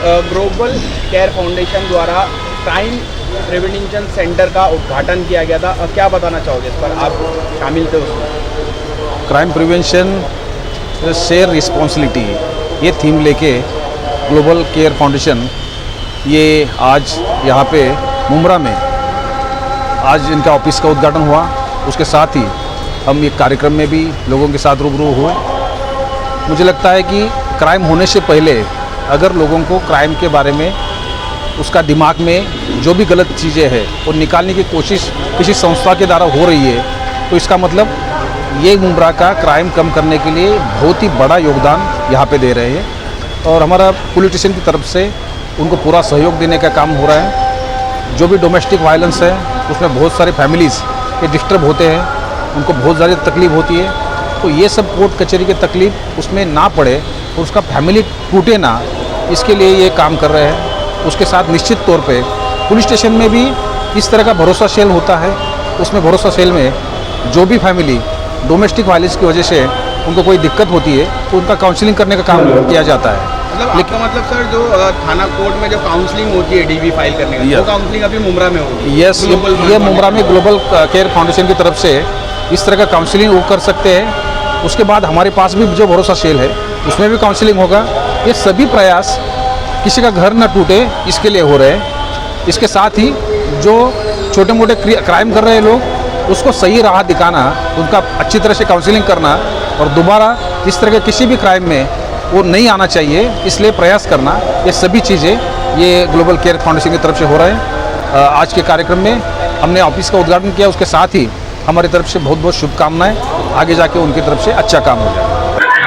Global care foundation द्वारा crime prevention centre का उद्घाटन किया गया था। क्या बताना चाहोगे इस पर, आप शामिल थे उसमें? क्राइम प्रिवेंशन शेयर रिस्पॉन्सिबिलिटी, ये थीम लेके ग्लोबल केयर फाउंडेशन ये आज यहाँ पे मुंब्रा में आज इनका ऑफिस का उद्घाटन हुआ। उसके साथ ही हम एक कार्यक्रम में भी लोगों के साथ रूबरू हुए। मुझे लगता है कि क्राइम होने से पहले अगर लोगों को क्राइम के बारे में उसका दिमाग में जो भी गलत चीज़ें हैं वो निकालने की कोशिश किसी संस्था के द्वारा हो रही है, तो इसका मतलब ये मुंब्रा का क्राइम कम करने के लिए बहुत ही बड़ा योगदान यहाँ पे दे रहे हैं। और हमारा पॉलिटिशियन की तरफ से उनको पूरा सहयोग देने का काम हो रहा है। जो भी डोमेस्टिक वायलेंस है उसमें बहुत सारे फैमिलीज़ ये डिस्टर्ब होते हैं, उनको बहुत ज़्यादा तकलीफ़ होती है, तो ये सब कोर्ट कचहरी की तकलीफ़ उसमें ना पड़े और उसका फैमिली टूटे ना, इसके लिए ये काम कर रहे हैं। उसके साथ निश्चित तौर पे पुलिस स्टेशन में भी इस तरह का भरोसा सेल होता है। उसमें भरोसा सेल में जो भी फैमिली डोमेस्टिक वायलेंस की वजह से उनको कोई दिक्कत होती है तो उनका काउंसलिंग करने का काम किया जाता है। मतलब आपका मतलब सर, जो थाना कोर्ट में जो काउंसलिंग होती है डीबी फाइल करने का, वो काउंसलिंग अभी मुंब्रा में होगी? यस, ये मुंब्रा में ग्लोबल केयर फाउंडेशन की तरफ से इस तरह का काउंसलिंग वो कर सकते हैं। उसके बाद हमारे पास भी जो भरोसा सेल है उसमें भी काउंसलिंग होगा। ये सभी प्रयास किसी का घर न टूटे इसके लिए हो रहे हैं। इसके साथ ही जो छोटे मोटे क्राइम कर रहे लोग उसको सही राह दिखाना, उनका अच्छी तरह से काउंसलिंग करना और दोबारा इस तरह के किसी भी क्राइम में वो नहीं आना चाहिए, इसलिए प्रयास करना, ये सभी चीज़ें ये ग्लोबल केयर फाउंडेशन की तरफ से हो रहा है। आज के कार्यक्रम में हमने ऑफिस का उद्घाटन किया, उसके साथ ही हमारी तरफ से बहुत बहुत शुभकामनाएं, आगे जाके उनकी तरफ से अच्छा काम हो जाए।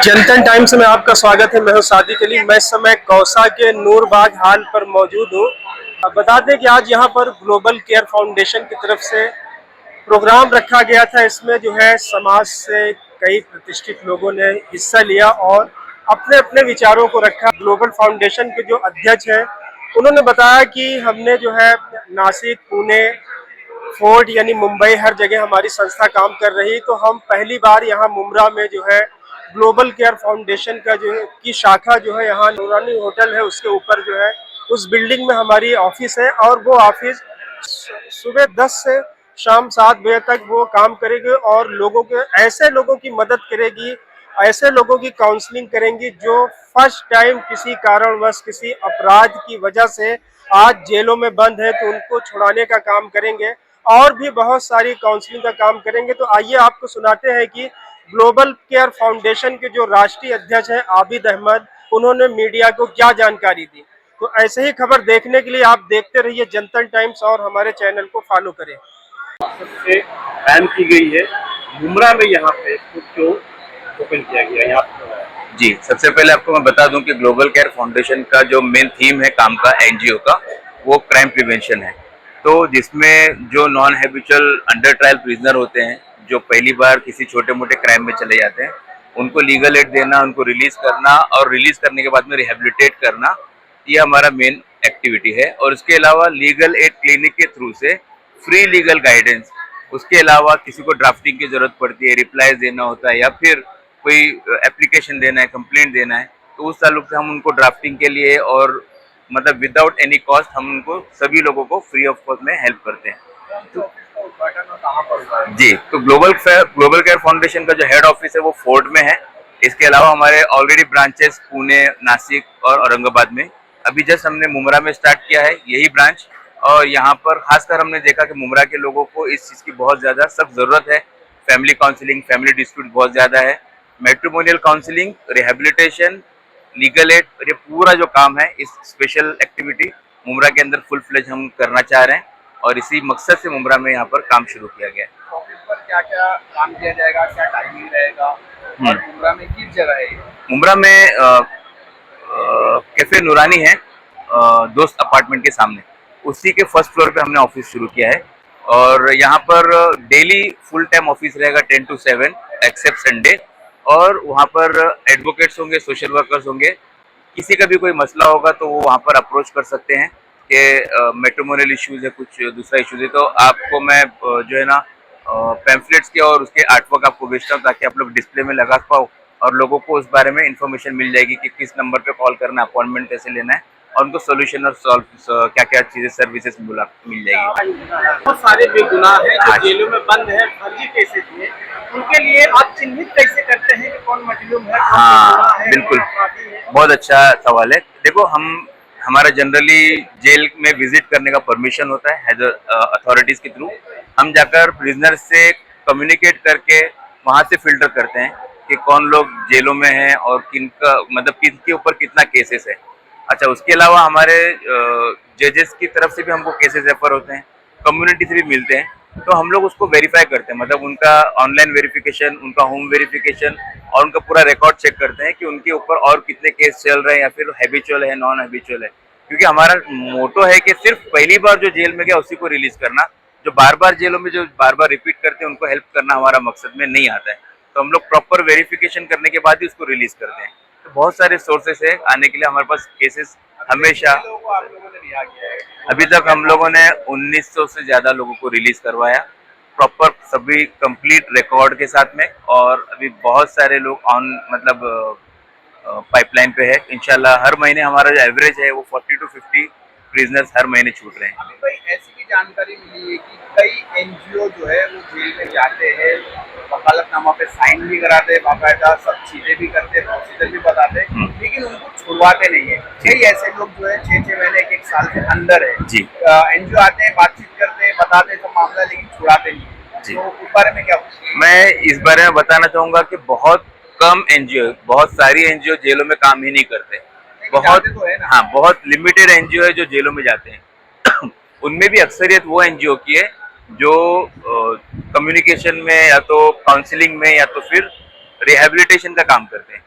जनतन टाइम्स में आपका स्वागत है। मैं हूं सादिक अली। मैं इस समय कौसा के नूरबाग हाल पर मौजूद हूं। बता दें कि आज यहां पर ग्लोबल केयर फाउंडेशन की तरफ से प्रोग्राम रखा गया था। इसमें जो है समाज से कई प्रतिष्ठित लोगों ने हिस्सा लिया और अपने अपने विचारों को रखा। ग्लोबल फाउंडेशन के जो अध्यक्ष हैं उन्होंने बताया कि हमने जो है नासिक, पुणे, फोर्ट यानी मुंबई, हर जगह हमारी संस्था काम कर रही, तो हम पहली बार यहाँ मुंब्रा में जो है ग्लोबल केयर फाउंडेशन का जो है की शाखा जो है यहाँ नूरानी होटल है उसके ऊपर जो है उस बिल्डिंग में हमारी ऑफिस है और वो ऑफिस सुबह 10 से शाम 7 बजे तक वो काम करेगी और लोगों के ऐसे लोगों की मदद करेगी, ऐसे लोगों की काउंसलिंग करेंगी जो फर्स्ट टाइम किसी कारणवश किसी अपराध की वजह से आज जेलों में बंद है, तो उनको छुड़ाने का काम करेंगे और भी बहुत सारी काउंसलिंग का काम करेंगे। तो आइए आपको सुनाते हैं कि ग्लोबल केयर फाउंडेशन के जो राष्ट्रीय अध्यक्ष हैं आबिद अहमद, उन्होंने मीडिया को क्या जानकारी दी। तो ऐसे ही खबर देखने के लिए आप देखते रहिए जनतन टाइम्स और हमारे चैनल को फॉलो करें। सबसे बैन की गई है मुंब्रा में, यहाँ पे जो ओपन किया गया यहाँ जी। सबसे पहले आपको मैं बता दूं कि ग्लोबल केयर फाउंडेशन का जो मेन थीम है काम का, एनजीओ का, वो क्राइम प्रिवेंशन है। तो जिसमें जो non habitual under trial prisoner होते हैं, जो पहली बार किसी छोटे मोटे क्राइम में चले जाते हैं, उनको लीगल एड देना, उनको रिलीज करना और रिलीज करने के बाद में रिहेबिलिटेट करना, ये हमारा मेन एक्टिविटी है। और इसके अलावा लीगल एड क्लिनिक के थ्रू से फ्री लीगल गाइडेंस, उसके अलावा किसी को ड्राफ्टिंग की जरूरत पड़ती है, रिप्लाईज देना होता है या फिर कोई एप्लीकेशन देना है, कंप्लेंट देना है, तो उस ताल्लुक से हम उनको ड्राफ्टिंग के लिए और मतलब विदाउट एनी कॉस्ट हम उनको सभी लोगों को फ्री ऑफ कॉस्ट में हेल्प करते हैं। जी, तो ग्लोबल केयर फाउंडेशन का जो हेड ऑफिस है वो फोर्ट में है। इसके अलावा हमारे ऑलरेडी ब्रांचेस पुणे, नासिक और औरंगाबाद में, अभी जस्ट हमने मुंब्रा में स्टार्ट किया है यही ब्रांच। और यहाँ पर खासकर हमने देखा कि मुंब्रा के लोगों को इस चीज़ की बहुत ज़्यादा सख्त ज़रूरत है। फैमिली काउंसलिंग, फैमिली डिस्प्यूट बहुत ज़्यादा है, matrimonial counselling, rehabilitation, legal aid, ये पूरा जो काम है, इस स्पेशल एक्टिविटी मुंब्रा के अंदर फुल फ्लेज हम करना चाह रहे हैं और इसी मकसद से मुंब्रा में यहाँ पर काम शुरू किया गया है। ऑफिस पर क्या क्या काम किया जाएगा, क्या टाइमिंग रहेगा और मुंब्रा में किस जगह है? मुंब्रा में कैफे नूरानी है, दोस्त अपार्टमेंट के सामने, उसी के फर्स्ट फ्लोर पे हमने ऑफिस शुरू किया है। और यहाँ पर डेली फुल टाइम ऑफिस रहेगा 10 to 7 एक्सेप्ट संडे। और वहाँ पर एडवोकेट्स होंगे, सोशल वर्कर्स होंगे, किसी का भी कोई मसला होगा तो वो वहाँ पर अप्रोच कर सकते हैं कि मैट्रिमोनियल इश्यूज है, कुछ दूसरा इश्यूज है, तो आपको मैं जो है ना पैम्फलेट्स के और उसके आर्टवर्क आपको भेजता हूँ ताकि आप लोग डिस्प्ले में लगा पाओ और लोगों को उस बारे में इंफॉर्मेशन मिल जाएगी कि किस नंबर पे कॉल करना है, अपॉइंटमेंट कैसे लेना है। और उनको सोल्यूशन और सॉल्व क्या क्या चीज़ें सर्विसेज मिल जाएगी। बहुत सारे बेगुनाह हैं जो जेलों में बंद है, फर्जी केसेस में, उनके लिए आप चिन्हित कैसे करते हैं कि कौन मजलूम है, कौन बेगुनाह हाँ है, बिल्कुल, कौन अपराधी है? बहुत अच्छा सवाल है। देखो हमारा जनरली जेल में विजिट करने का परमिशन होता है एज अथॉरिटीज के थ्रू। हम जाकर प्रिजनर से कम्युनिकेट करके वहाँ से फिल्टर करते हैं कि कौन लोग जेलों में हैं और किनका मतलब किसके ऊपर कितना केसेस है। अच्छा, उसके अलावा हमारे जजेस की तरफ से भी हमको केसेस रेफर होते हैं, कम्युनिटी से भी मिलते हैं, तो हम लोग उसको वेरीफाई करते हैं, मतलब उनका ऑनलाइन वेरिफिकेशन, उनका होम वेरिफिकेशन और उनका पूरा रिकॉर्ड चेक करते हैं कि उनके ऊपर और कितने केस चल रहे हैं या फिर हैबिचुअल है, नॉन हैबिचुअल है। क्योंकि हमारा मोटो है कि सिर्फ पहली बार जो जेल में गया उसी को रिलीज करना, जो बार बार जेलों में जो बार बार रिपीट करते हैं उनको हेल्प करना हमारा मकसद में नहीं आता है। तो हम लोग प्रॉपर वेरिफिकेशन करने के बाद ही उसको रिलीज करते हैं। तो बहुत सारे सोर्सेस है आने के लिए हमारे पास केसेस हमेशा। अभी तक हम लोगों ने 1900 से ज्यादा लोगों को रिलीज करवाया, प्रॉपर सभी कंप्लीट रिकॉर्ड के साथ में। और अभी बहुत सारे लोग ऑन मतलब पाइपलाइन पे है। इंशाल्लाह हर महीने हमारा जो एवरेज है वो 40 to 50 प्रिजनर्स हर महीने छूट रहे हैं। अभी भाई ऐसी भी जानकारी मिली है कि कई एनजीओ जो है वो जेल में जाते हैं, वकालतनामा पे साइन भी कराते हैं, बाकायदा सब चीजें भी करते हैं, प्रोसीजर भी बताते हैं, लेकिन उनको छुड़वाते नहीं है। कई ऐसे लोग जो है 6-6 महीने 1-1 साल के अंदर है, जी एनजीओ आते हैं, बातचीत करते हैं, बताते हैं सब मामला, लेकिन छुड़ाते नहीं है। जी। तो उस बारे में क्या पूछें? मैं इस बारे में बताना चाहूंगा कि बहुत कम एनजीओ, बहुत सारी एनजीओ जेलों में काम ही नहीं करते। बहुत जाते तो है ना। हाँ, बहुत लिमिटेड एनजीओ है जो जेलों में जाते हैं। उनमें भी अक्सरियत वो एनजीओ की है जो कम्युनिकेशन में या तो काउंसलिंग में या तो फिर रिहैबिलिटेशन का काम करते हैं।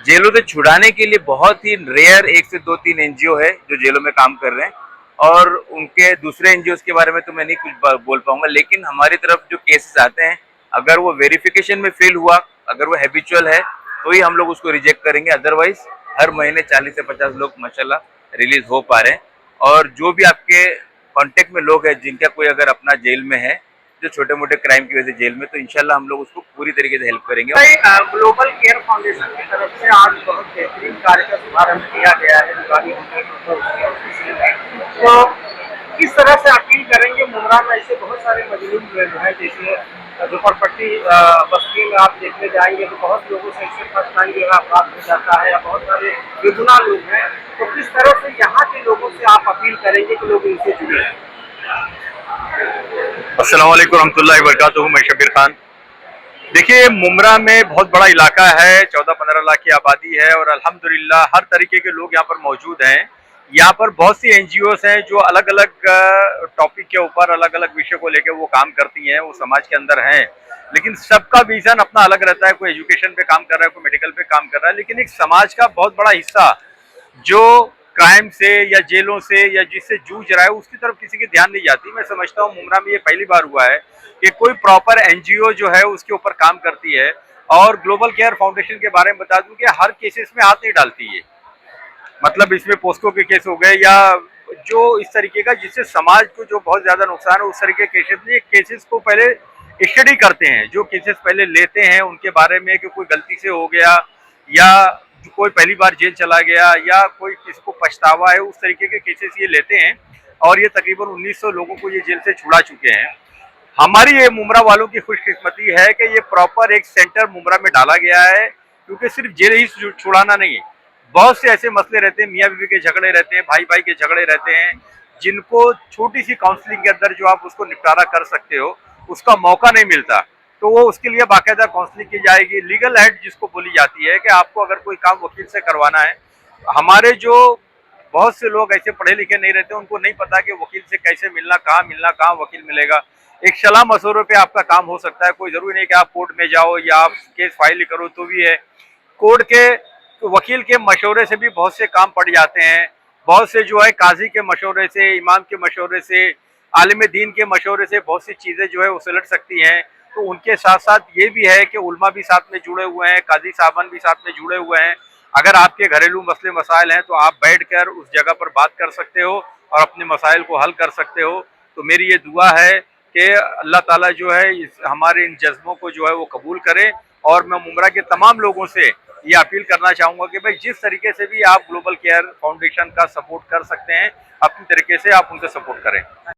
जेलों से छुड़ाने के लिए बहुत ही रेयर 1 से 2-3 एनजीओ है जो जेलों में काम कर रहे हैं, और उनके दूसरे एनजीओ के बारे में तो मैं नहीं कुछ बोल पाऊंगा। लेकिन हमारी तरफ जो केसेस आते हैं, अगर वो वेरिफिकेशन में फेल हुआ, अगर वो हैबिचुअल है, तो ही हम लोग उसको रिजेक्ट करेंगे। अदरवाइज हर महीने 40 से 50 लोग माशाल्लाह रिलीज हो पा रहे हैं। और जो भी आपके कांटेक्ट में लोग हैं जिनका कोई अगर अपना जेल में है, जो छोटे मोटे क्राइम की वजह से जेल में, तो इंशाल्लाह हम लोग उसको पूरी तरीके से हेल्प करेंगे। ग्लोबल केयर फाउंडेशन की तरफ से आज बहुत बेहतरीन कार्य का शुभारंभ किया गया है दिवाली तो किस तरह से अपील करेंगे? मुमरा में ऐसे बहुत सारे मजलूम लोग हैं, जैसे झुपड़पट्टी बस्ती में आप देखने जाएंगे तो बहुत लोगों से ऐसे फर्स्ट टाइम जो है अपराध हो जाता है, या बहुत सारे बेगुनाह लोग हैं। तो किस तरह से यहाँ के लोगों से आप अपील करेंगे कि लोग इनसे जुड़े? अस्सलाम वालेकुम रहमतुल्लाहि व बरकातुहू। मैं शबीर खान। देखिए, मुमरा में बहुत बड़ा इलाका है, 14-15 लाख की आबादी है और अल्हम्दुलिल्लाह हर तरीके के लोग यहाँ पर मौजूद हैं। यहाँ पर बहुत सी एनजीओस हैं जो अलग अलग टॉपिक के ऊपर, अलग अलग विषय को लेकर वो काम करती हैं, वो समाज के अंदर हैं। लेकिन सबका विजन अपना अलग रहता है, कोई एजुकेशन पे काम कर रहा है, कोई मेडिकल पे काम कर रहा है। लेकिन एक समाज का बहुत बड़ा हिस्सा जो क्राइम से या जेलों से या जिससे जूझ रहा है, उसकी तरफ किसी की ध्यान नहीं जाती। मैं समझता हूँ मुमरा में ये पहली बार हुआ है कि कोई प्रॉपर एनजीओ जो है उसके ऊपर काम करती है। और ग्लोबल केयर फाउंडेशन के बारे में बता दूं कि हर केसेस में हाथ नहीं डालती है, मतलब इसमें पोस्को के केस हो गए या जो इस तरीके का जिससे समाज को जो बहुत ज्यादा नुकसान है, उस तरीके के केसेस नहीं। केसेस को पहले स्टडी करते हैं, जो केसेस पहले लेते हैं उनके बारे में कि कोई गलती से हो गया या कोई पहली बार जेल चला गया या कोई किसी को पछतावा है, उस तरीके के केसेस ये लेते हैं। और ये तकरीबन 1900 लोगों को ये जेल से छुड़ा चुके हैं। हमारी ये मुमरा वालों की खुशकिस्मती है कि ये प्रॉपर एक सेंटर मुमरा में डाला गया है, क्योंकि सिर्फ जेल ही छुड़ाना नहीं है, बहुत से ऐसे मसले रहते हैं, मियाँ बीवी के झगड़े रहते हैं, भाई भाई के झगड़े रहते हैं, जिनको छोटी सी काउंसलिंग के अंदर जो आप उसको निपटारा कर सकते हो, उसका मौका नहीं मिलता। तो वो उसके लिए बाकायदा काउंसलिंग की जाएगी। लीगल हेड जिसको बोली जाती है कि आपको अगर कोई काम वकील से करवाना है, हमारे जो बहुत से लोग ऐसे पढ़े लिखे नहीं रहते, उनको नहीं पता कि वकील से कैसे मिलना, कहाँ वकील मिलेगा। एक सलाह मशवरे पे आपका काम हो सकता है, कोई जरूरी नहीं कि आप कोर्ट में जाओ या आप केस फाइल करो तो भी है। कोर्ट के वकील के मशवरे से भी बहुत से काम पड़ जाते हैं, बहुत से जो है काजी के मशवरे से, इमाम के मशवरे से, आलिम दीन के मशवरे से बहुत सी चीज़ें जो है वो सुलझ सकती हैं। तो उनके साथ साथ ये भी है कि उल्मा भी साथ में जुड़े हुए हैं, काजी साहबान भी साथ में जुड़े हुए हैं। अगर आपके घरेलू मसले मसाइल हैं तो आप बैठकर उस जगह पर बात कर सकते हो और अपने मसाइल को हल कर सकते हो। तो मेरी ये दुआ है कि अल्लाह ताला जो है हमारे इन जज्बों को जो है वो कबूल करे। और मैं मुमरा के तमाम लोगों से ये अपील करना चाहूँगा कि भाई जिस तरीके से भी आप ग्लोबल केयर फाउंडेशन का सपोर्ट कर सकते हैं, अपनी तरीके से आप उनका सपोर्ट करें।